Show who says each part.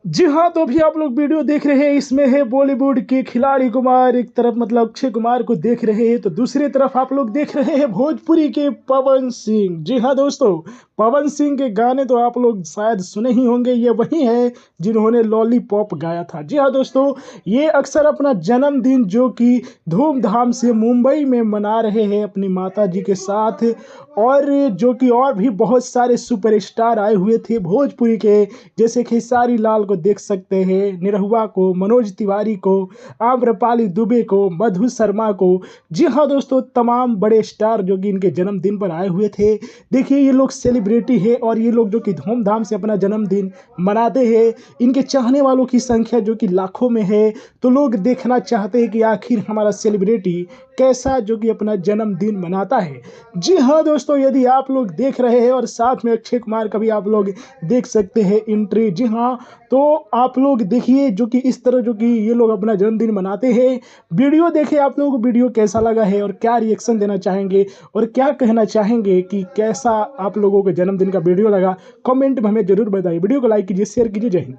Speaker 1: जी हाँ, तो अभी आप लोग वीडियो देख रहे हैं, इसमें है बॉलीवुड के खिलाड़ी कुमार, एक तरफ मतलब अक्षय कुमार को देख रहे हैं, तो दूसरी तरफ आप लोग देख रहे हैं भोजपुरी के पवन सिंह। जी हाँ दोस्तों, पवन सिंह के गाने तो आप लोग शायद सुने ही होंगे, ये वही है जिन्होंने लॉलीपॉप गाया था। जी हाँ दोस्तों, ये अक्सर अपना जन्मदिन जो कि धूमधाम से मुंबई में मना रहे हैं अपनी माता जी के साथ, और जो कि और भी बहुत सारे सुपरस्टार आए हुए थे भोजपुरी के, जैसे खेसारी लाल को देख सकते हैं, निरहुआ को, मनोज तिवारी को, आम्रपाली दुबे को, मधु शर्मा को। जी हाँ दोस्तों, तमाम बड़े स्टार जो कि इनके जन्मदिन पर आए हुए थे। देखिए, ये लोग सेलिब्रिटी है और ये लोग जो कि धूमधाम से अपना जन्मदिन मनाते हैं। इनके चाहने वालों की संख्या जो कि लाखों में है, तो लोग देखना चाहते हैं कि आखिर हमारा सेलिब्रिटी कैसा जो कि अपना जन्मदिन मनाता है। जी हाँ दोस्तों, यदि आप लोग देख रहे हैं और साथ में अक्षय कुमार का भी आप लोग देख सकते हैं एंट्री। जी हाँ, तो आप लोग देखिए जो कि इस तरह जो कि ये लोग अपना जन्मदिन मनाते हैं। वीडियो देखे, आप लोगों को वीडियो कैसा लगा है और क्या रिएक्शन देना चाहेंगे और क्या कहना चाहेंगे कि कैसा आप लोगों को जन्मदिन का वीडियो लगा, कमेंट में हमें जरूर बताइए। वीडियो को लाइक कीजिए, शेयर कीजिए। जय हिंद।